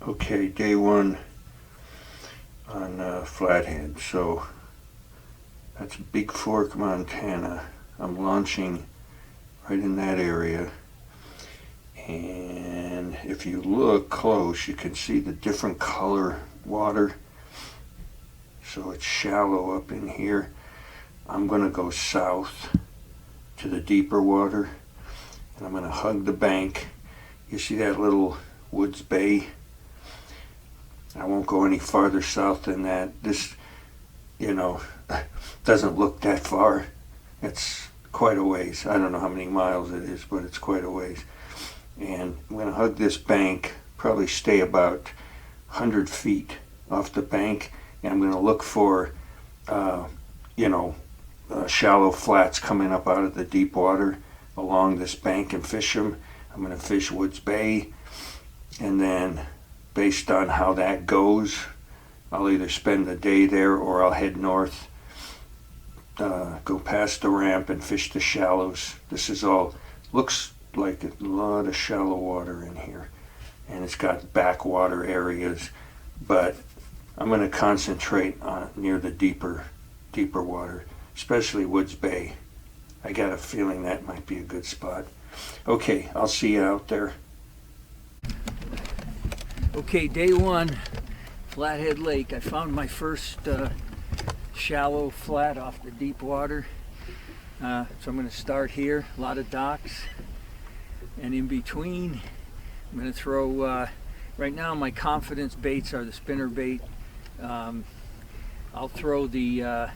Okay, day one on Flathead. So that's Big Fork, Montana. I'm launching right in that area. And if you look close, you can see the different color water. So it's shallow up in here. I'm going to go south to the deeper water, and I'm going to hug the bank. You see that little woods bay? I won't go any farther south than that. This, doesn't look that far. It's quite a ways. I don't know how many miles it is, but it's quite a ways. And I'm going to hug this bank, probably stay about 100 feet off the bank, and I'm going to look for, shallow flats coming up out of the deep water along this bank and fish them. I'm going to fish Woods Bay, and then based on how that goes, I'll either spend the day there or I'll head north, go past the ramp and fish the shallows. This is all, looks like a lot of shallow water in here, and it's got backwater areas, but I'm going to concentrate on near the deeper water, especially Woods Bay. I got a feeling that might be a good spot. Okay, I'll see you out there. Okay, day one, Flathead Lake. I found my first shallow flat off the deep water. So I'm going to start here. A lot of docks. And in between, I'm going to throw, right now my confidence baits are the spinner bait. I'll throw the, I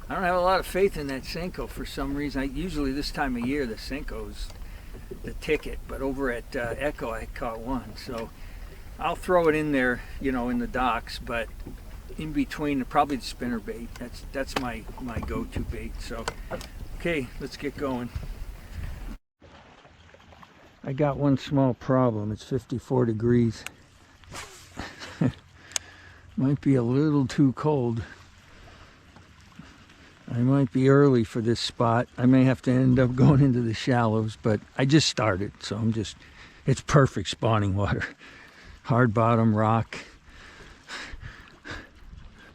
don't have a lot of faith in that Senko for some reason. Usually this time of year the Senko's the ticket, but over at Echo I caught one. So I'll throw it in there, in the docks, but in between probably the spinner bait. That's my go-to bait. So, okay, let's get going. I got one small problem. It's 54 degrees. Might be a little too cold. I might be early for this spot. I may have to end up going into the shallows, but I just started, so it's perfect spawning water. Hard bottom rock.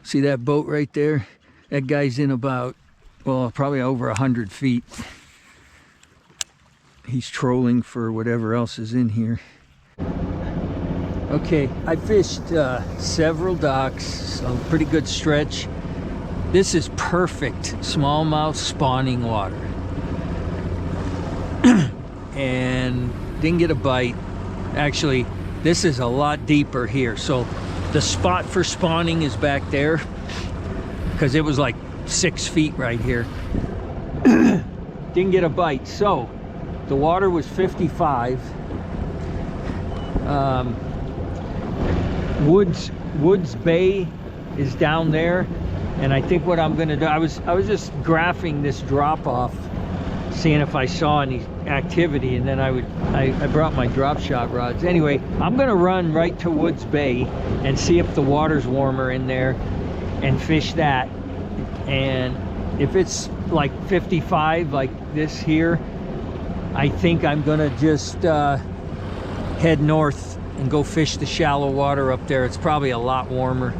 See that boat right there? That guy's in about, well, probably over 100 feet. He's trolling for whatever else is in here. Okay, I fished several docks, a pretty good stretch. This is perfect smallmouth spawning water. And didn't get a bite. Actually, this is a lot deeper here. So the spot for spawning is back there, because it was like 6 feet right here. Didn't get a bite. So the water was 55. Woods Bay is down there, and I think what I'm gonna do, I was just graphing this drop off, seeing if I saw any activity, and then I brought my drop shot rods. Anyway, I'm gonna run right to Woods Bay and see if the water's warmer in there and fish that. And if it's like 55 like this here, I think I'm gonna just head north and go fish the shallow water up there. It's probably a lot warmer.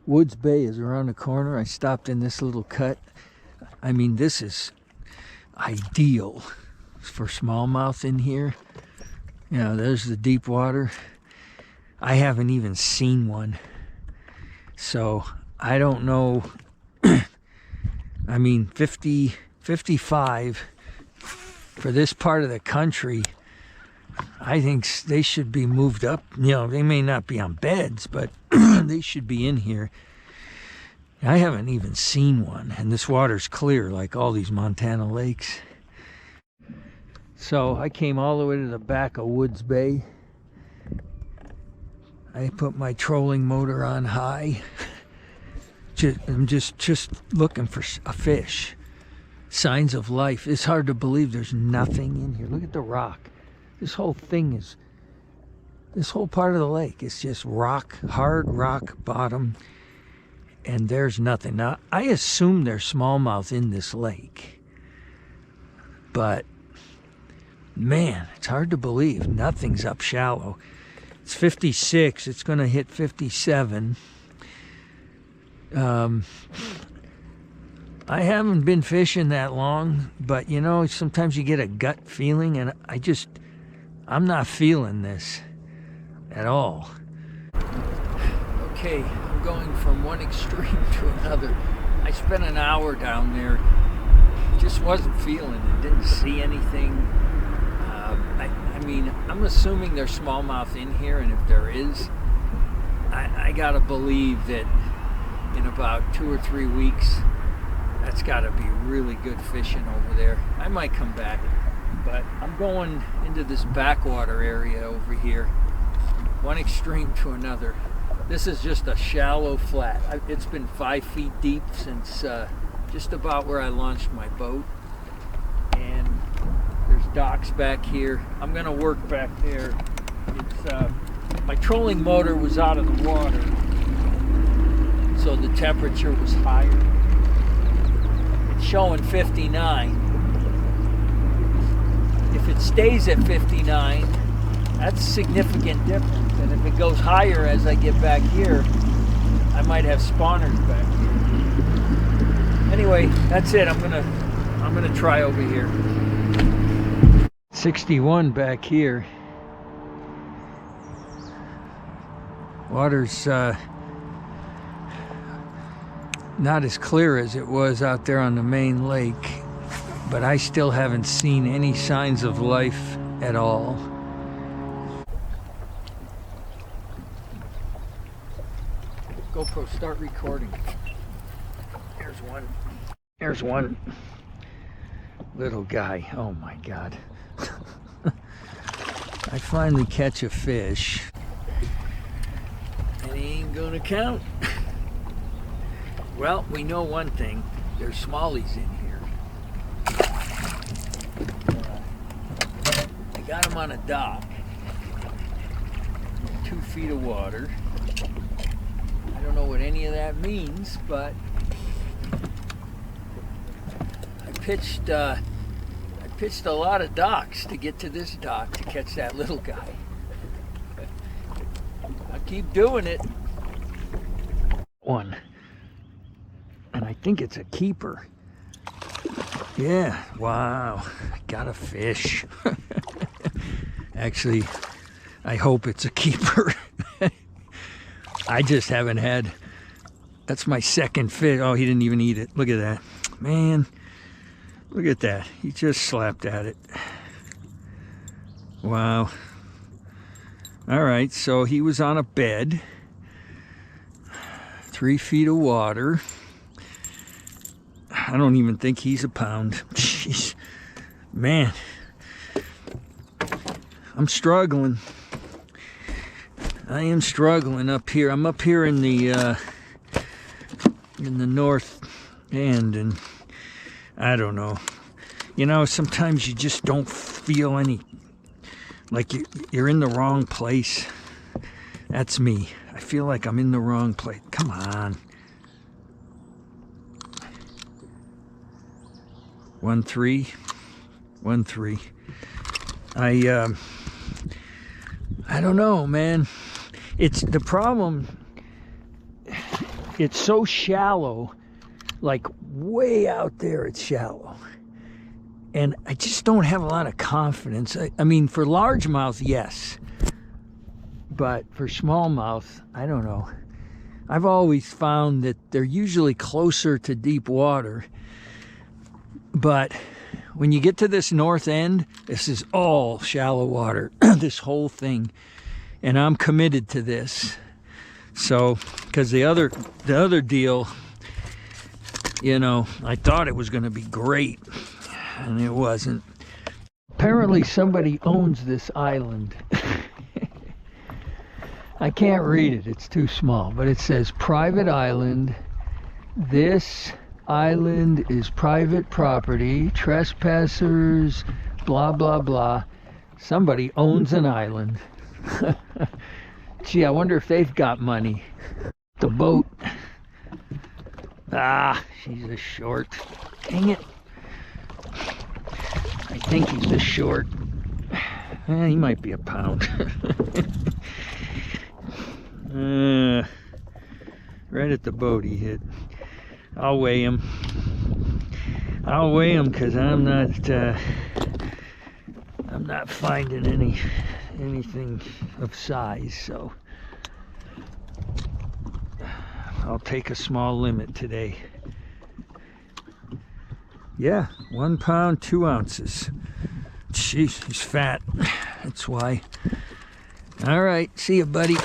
Woods Bay is around the corner. I stopped in this little cut. I mean, this is ideal for smallmouth in here. There's the deep water. I haven't even seen one, so I don't know. I mean, 55 for this part of the country, I think they should be moved up. They may not be on beds, but they should be in here. I haven't even seen one, and this water's clear like all these Montana lakes. So I came all the way to the back of Woods Bay. I put my trolling motor on high. I'm just looking for a fish. Signs of life. It's hard to believe there's nothing in here. Look at the rock. This whole part of the lake is just rock, hard rock bottom, and there's nothing. Now, I assume there's smallmouth in this lake, but Man, it's hard to believe. Nothing's up shallow. It's 56. It's going to hit 57. I haven't been fishing that long, but you know, sometimes you get a gut feeling, and I'm not feeling this at all. Okay, I'm going from one extreme to another. I spent an hour down there. Just wasn't feeling it. Didn't see anything. I mean, I'm assuming there's smallmouth in here, and if there is, I gotta believe that in about 2 or 3 weeks, that's gotta be really good fishing over there. I might come back, but I'm going into this backwater area over here, one extreme to another. This is just a shallow flat. It's been 5 feet deep since just about where I launched my boat, and there's docks back here. I'm gonna work back there. It's my trolling motor was out of the water, so the temperature was higher. It's showing 59. If it stays at 59, that's a significant difference. And if it goes higher as I get back here, I might have spawners back here. Anyway, that's it. I'm gonna try over here. 61 back here. Water's not as clear as it was out there on the main lake, but I still haven't seen any signs of life at all. GoPro, start recording. Here's one. Here's one. Little guy. Oh my God. I finally catch a fish. And he ain't gonna count. Well, we know one thing. There's smallies in here. I got him on a dock. 2 feet of water. I don't know what any of that means, but I pitched a lot of docks to get to this dock to catch that little guy. I keep doing it. One. And I think it's a keeper. Yeah, wow. Got a fish. Actually, I hope it's a keeper. I just haven't had... That's my second fish. Oh, he didn't even eat it. Look at that. Man, look at that. He just slapped at it. Wow. All right, so he was on a bed. 3 feet of water. I don't even think he's a pound. Jeez. Man. I'm struggling. I am struggling up here. I'm up here in the north end, and I don't know. You know, sometimes you just don't feel any, like you're in the wrong place. That's me. I feel like I'm in the wrong place. Come on. 1-3. 1-3. I don't know, man. It's the problem. It's so shallow, like way out there it's shallow. And I just don't have a lot of confidence. I mean, for largemouth, yes. But for smallmouth, I don't know. I've always found that they're usually closer to deep water. But when you get to this north end, this is all shallow water, this whole thing. And I'm committed to this. So, because the other deal, you know, I thought it was going to be great, and it wasn't. Apparently somebody owns this island. I can't read it, it's too small, but it says private island. This island is private property, trespassers, blah, blah, blah. Somebody owns an island. Gee, I wonder if they've got money. The boat. Ah, she's a short. Dang it. I think he's a short. He might be a pound. Right at the boat he hit. I'll weigh him. I'll weigh him because I'm not finding anything of size, so I'll take a small limit today. Yeah, 1 pound, 2 ounces. Jeez, he's fat. That's why. All right, see you, buddy.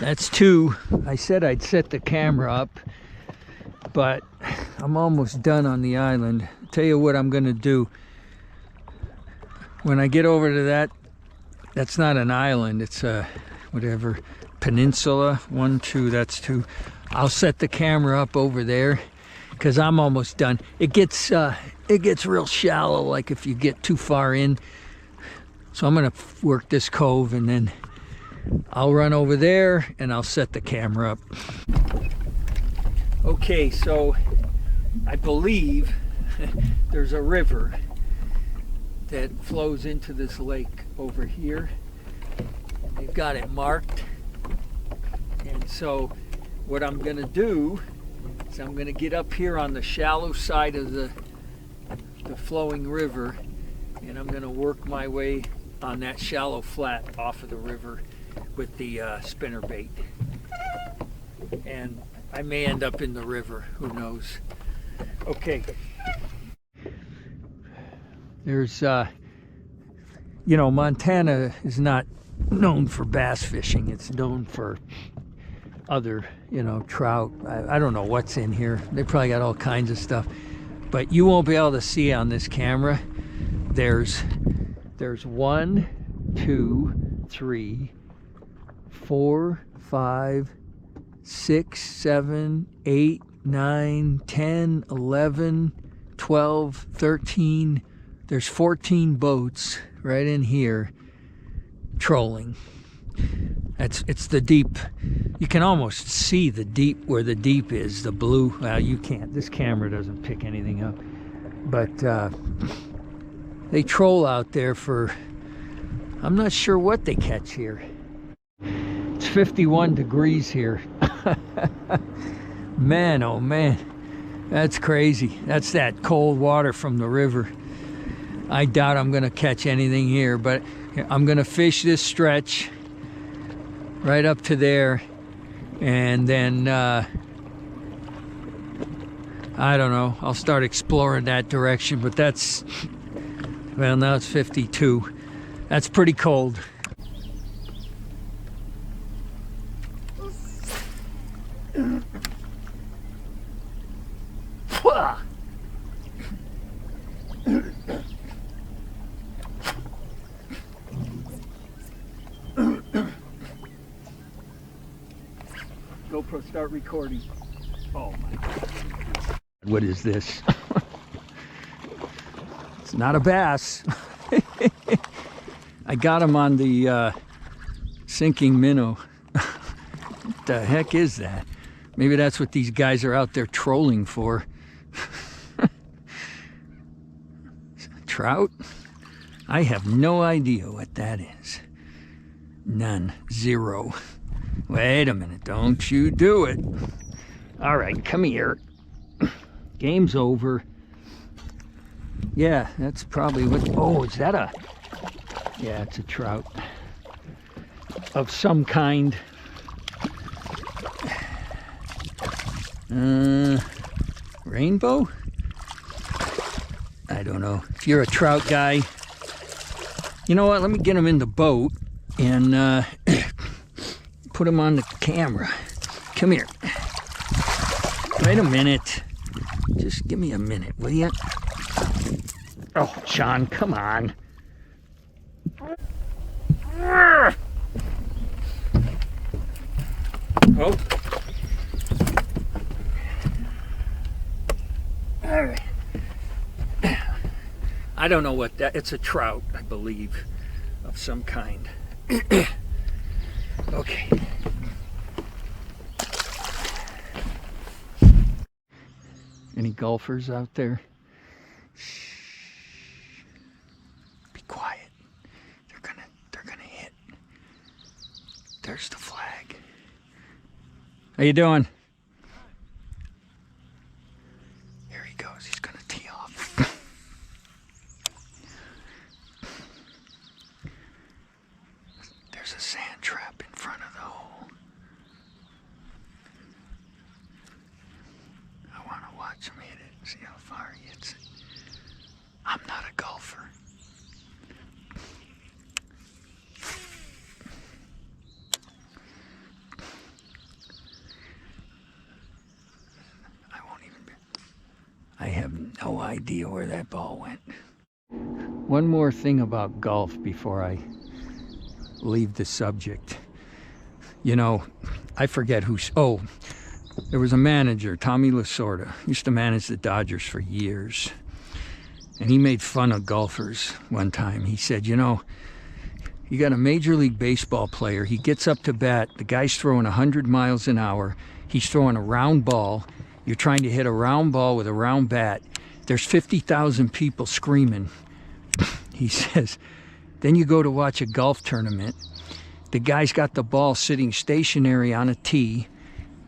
That's 2. I said I'd set the camera up, but I'm almost done on the island. Tell you what I'm gonna do. When I get over to that's not an island, it's a whatever, peninsula. 1, 2, that's 2. I'll set the camera up over there because I'm almost done. It gets real shallow, like if you get too far in. So I'm gonna work this cove and then I'll run over there and I'll set the camera up. Okay, so I believe there's a river that flows into this lake over here. They've got it marked. And so what I'm gonna do is I'm gonna get up here on the shallow side of the flowing river, and I'm gonna work my way on that shallow flat off of the river with the spinner bait. And I may end up in the river, who knows. Okay. There's, you know, Montana is not known for bass fishing. It's known for other, you know, trout. I don't know what's in here. They probably got all kinds of stuff. But you won't be able to see on this camera. There's 1, 2, 3, 4, 5, 6, 7, 8, 9, 10, 11, 12, 13. There's 14 boats right in here trolling. It's the deep. You can almost see the deep, where the deep is, the blue. Well, you can't. This camera doesn't pick anything up. But they troll out there for, I'm not sure what they catch here. It's 51 degrees here. Man, oh man, that's crazy. That's that cold water from the river. I doubt I'm gonna catch anything here, but I'm gonna fish this stretch right up to there, and then I don't know, I'll start exploring that direction. But that's, well, now it's 52. That's pretty cold. GoPro, start recording. Oh my God. What is this? It's not a bass. I got him on the sinking minnow. What the heck is that? Maybe that's what these guys are out there trolling for. Trout? I have no idea what that is. None. 0. Wait a minute, don't you do it. All right, come here. Game's over. Yeah, that's probably what, oh, is that a, yeah, it's a trout of some kind. Rainbow? I don't know. If you're a trout guy, you know what, let me get him in the boat and put him on the camera. Come here. Wait a minute. Just give me a minute, will you? Oh, John, come on. Oh. All right. I don't know what that, it's a trout, I believe, of some kind. Okay. Any golfers out there? Shh. Be quiet. How you doing? Here he goes. He's gonna tee off. There's a sand trap in front of the hole. I want to watch him hit it, see how far he hits it. I'm not a golfer. I have no idea where that ball went. One more thing about golf before I leave the subject. You know, I forget who's... Oh, there was a manager, Tommy Lasorda. Used to manage the Dodgers for years. And he made fun of golfers one time. He said, you know, you got a Major League Baseball player. He gets up to bat. The guy's throwing 100 miles an hour. He's throwing a round ball. You're trying to hit a round ball with a round bat. There's 50,000 people screaming. He says, then you go to watch a golf tournament. The guy's got the ball sitting stationary on a tee.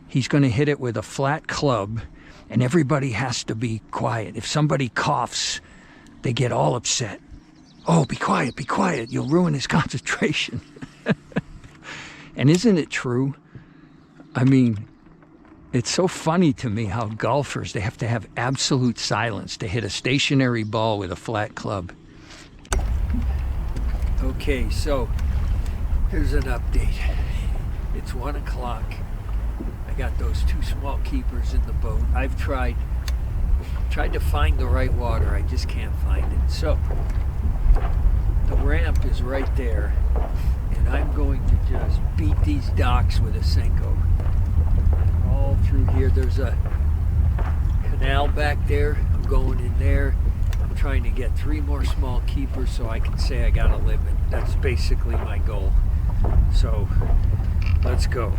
He's going to hit it with a flat club, and everybody has to be quiet. If somebody coughs, they get all upset. Oh, be quiet, be quiet. You'll ruin his concentration. And isn't it true? I mean, it's so funny to me how golfers, they have to have absolute silence to hit a stationary ball with a flat club. Okay, so here's an update. It's 1 o'clock. I got those 2 small keepers in the boat. I've tried to find the right water. I just can't find it. So the ramp is right there, and I'm going to just beat these docks with a Senko. All through here. There's a canal back there. I'm going in there. I'm trying to get 3 more small keepers so I can say I got a limit. That's basically my goal. So let's go.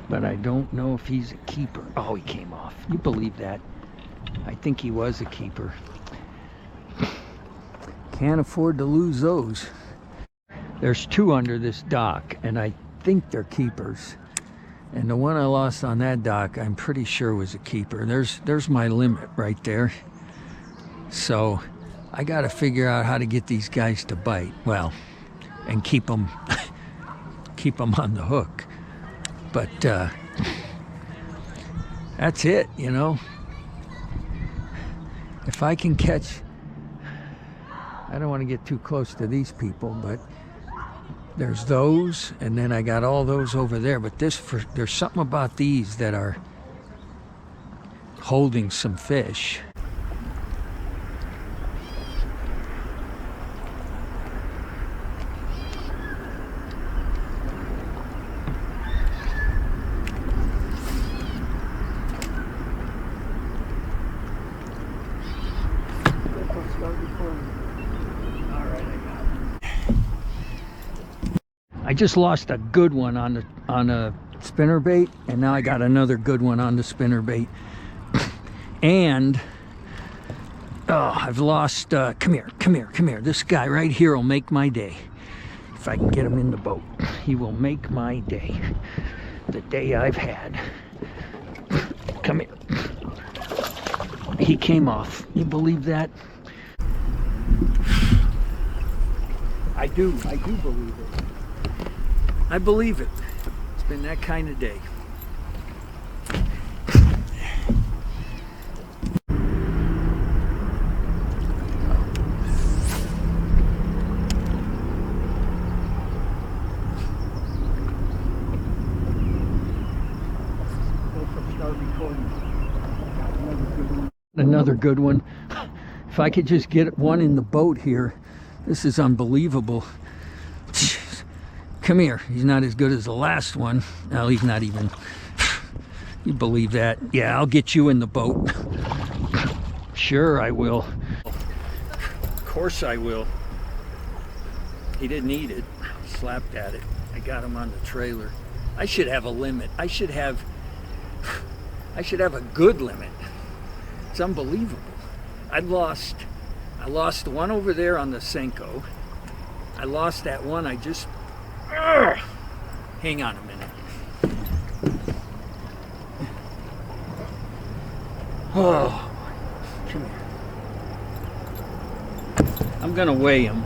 But I don't know if he's a keeper. Oh, he came off. You believe that? I think he was a keeper. Can't afford to lose those. There's 2 under this dock, and I think they're keepers. And the one I lost on that dock, I'm pretty sure was a keeper. There's my limit right there. So I got to figure out how to get these guys to bite. Well, and keep them on the hook. But that's it, you know. If I can catch, I don't want to get too close to these people, but there's those, and then I got all those over there. But there's something about these that are holding some fish. I just lost a good one on a spinnerbait, and now I got another good one on the spinnerbait. And I've lost. Come here. This guy right here will make my day. If I can get him in the boat, he will make my day. The day I've had. Come here. He came off. You believe that? I do believe it. I believe it. It's been that kind of day. Another good one. If I could just get one in the boat here. This is unbelievable. Come here. He's not as good as the last one. No, he's not even. You believe that? Yeah, I'll get you in the boat. Sure, I will. Of course I will. He didn't eat it. He slapped at it. I got him on the trailer. I should have a limit. I should have a good limit. It's unbelievable. I lost one over there on the Senko. I lost that one. Hang on a minute. Oh, come here. I'm gonna weigh him.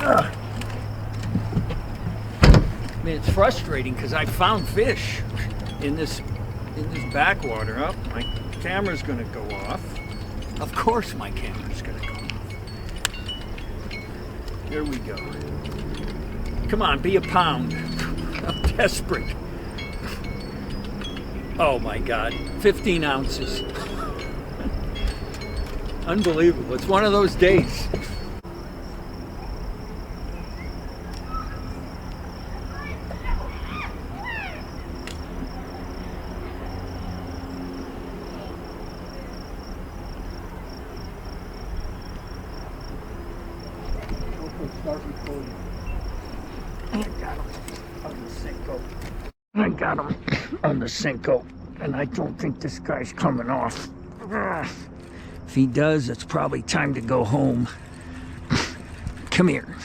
I mean, it's frustrating because I found fish in this backwater. Oh, my camera's gonna go off. Of course my camera's gonna go off. There we go. Come on, be a pound. I'm desperate. Oh my God, 15 ounces. Unbelievable, it's one of those days. I got him on the Cinco, and I don't think this guy's coming off. If he does, it's probably time to go home. Come here.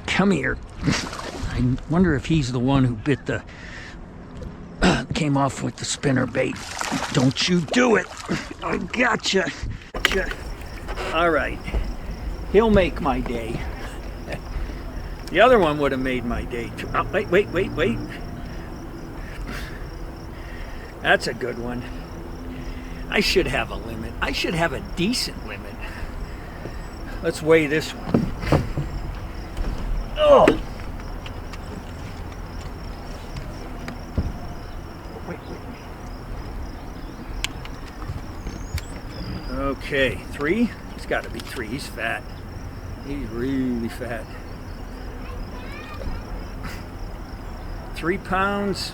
Come here. I wonder if he's the one who bit the... came off with the spinner bait. Don't you do it. I gotcha. All right. He'll make my day. The other one would have made my day too. Oh, wait. That's a good one. I should have a limit. I should have a decent limit. Let's weigh this one. Oh! Wait. Okay, 3? It's got to be 3. He's fat. He's really fat. 3 pounds,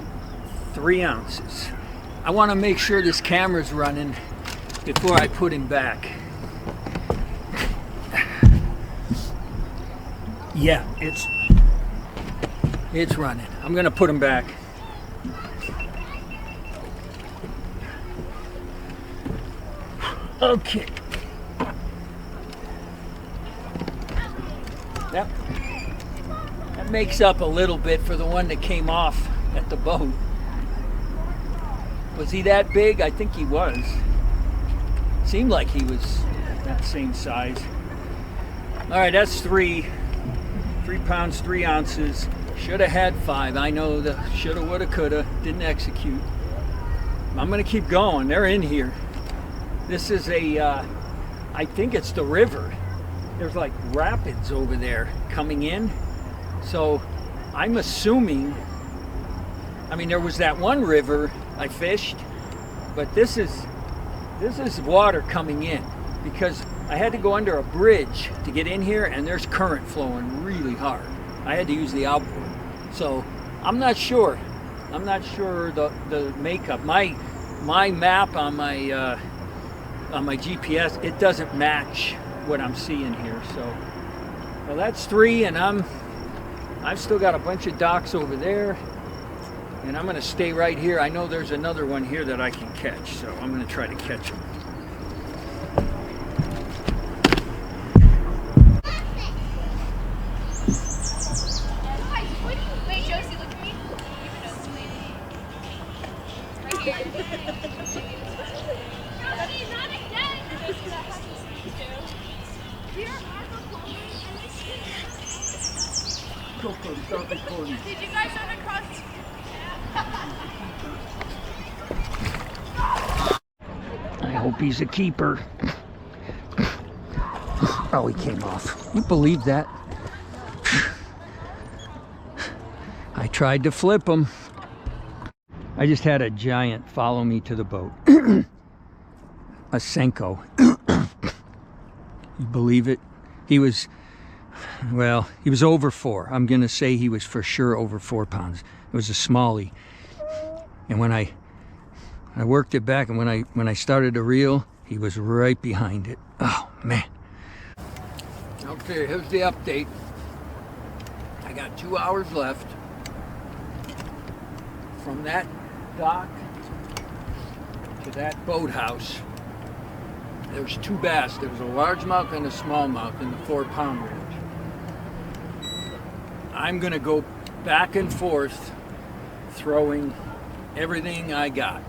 3 ounces. I want to make sure this camera's running before I put him back. Yeah, it's running. I'm gonna put him back. Okay. That makes up a little bit for the one that came off at the boat. Was he that big? I think he was. Seemed like he was that same size. All right, that's 3. 3 pounds, 3 ounces. Should have had 5. I know the shoulda, woulda, coulda. Didn't execute. I'm gonna keep going. They're in here. This is I think it's the river. There's like rapids over there coming in. So I'm assuming, I mean, there was that one river I fished, but this is water coming in because I had to go under a bridge to get in here, and there's current flowing really hard. I had to use the outboard. So I'm not sure. I'm not sure the makeup. My map on my GPS, it doesn't match what I'm seeing here. So well, that's 3, and I've still got a bunch of docks over there, and I'm going to stay right here. I know there's another one here that I can catch, so I'm going to try to catch him. Wait, Josie, look at me. Right here. Josie, not again. Josie, that happens to me too. We are aquaculture, and this Stop recording. Did you guys run across? I hope he's a keeper. Oh, he came off. You believe that? I tried to flip him. I just had a giant follow me to the boat. A Senko. You believe it? He was over 4. I'm gonna say he was for sure over 4 pounds. It was a smallie. And when I worked it back, and when I started to reel, he was right behind it. Oh man. Okay, here's the update. I got 2 hours left from that dock to that boathouse. There's 2 bass. There was a largemouth and a smallmouth in the 4-pound range. I'm gonna go back and forth throwing everything I got.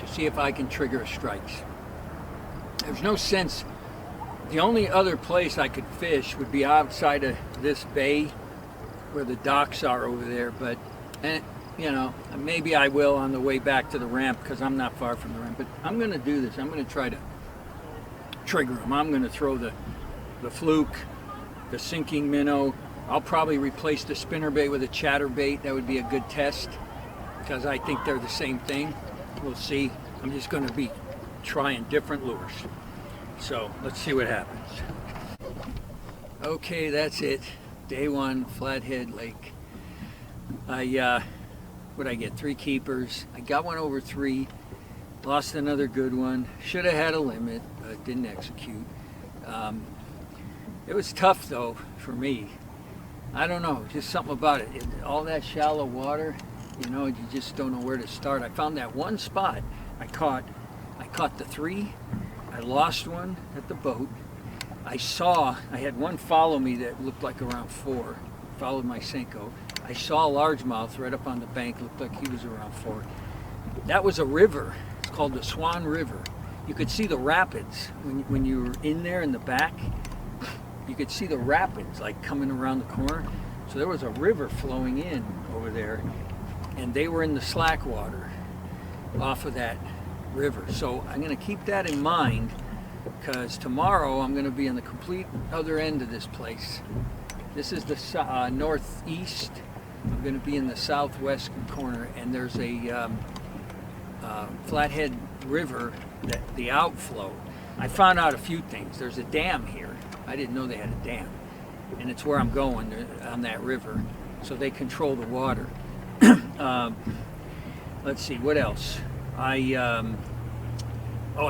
Just see if I can trigger a strike. There's no sense. The only other place I could fish would be outside of this bay where the docks are over there, but you know, maybe I will on the way back to the ramp because I'm not far from the ramp. But I'm going to do this. I'm going to try to trigger them. I'm going to throw the fluke, the sinking minnow. I'll probably replace the spinnerbait with a chatterbait. That would be a good test because I think they're the same thing. We'll see. I'm just going to be trying different lures. So let's see what happens. Okay, that's it. Day one, Flathead Lake. What'd I get? 3 keepers. I got one over 3. Lost another good one. Should have had a limit, but didn't execute. It was tough though for me. I don't know, just something about it. All that shallow water, you know, you just don't know where to start. I found that one spot. I caught the 3. I lost one at the boat. I had one follow me that looked like around 4. Followed my Senko. I saw a largemouth right up on the bank, looked like he was around 4. That was a river. It's called the Swan River. You could see the rapids when you were in there in the back. You could see the rapids like coming around the corner. So there was a river flowing in over there, and they were in the slack water off of that river. So I'm going to keep that in mind because tomorrow I'm going to be on the complete other end of this place. This is the northeast. I'm going to be in the southwest corner, and there's a Flathead River, the outflow. I found out a few things. There's a dam here. I didn't know they had a dam, and it's where I'm going on that river, so they control the water. Let's see, what else? I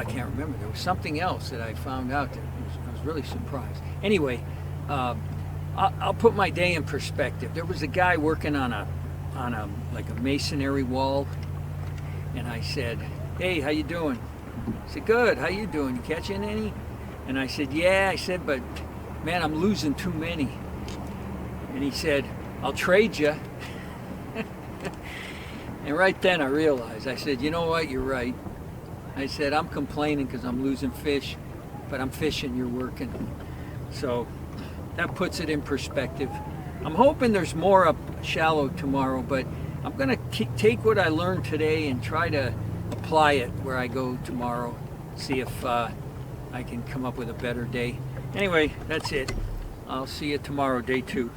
can't remember. There was something else that I found out that I was really surprised. Anyway, I'll put my day in perspective. There was a guy working on a like a masonry wall, and I said, "Hey, how you doing?" He said, "Good. How you doing? You catching any?" And I said, "Yeah." I said, "But man, I'm losing too many." And he said, "I'll trade you." And right then I realized, I said, "You know what? You're right." I said, "I'm complaining because I'm losing fish, but I'm fishing, you're working." So that puts it in perspective. I'm hoping there's more up shallow tomorrow, but I'm going to take what I learned today and try to apply it where I go tomorrow. See if I can come up with a better day. Anyway, that's it. I'll see you tomorrow, day 2.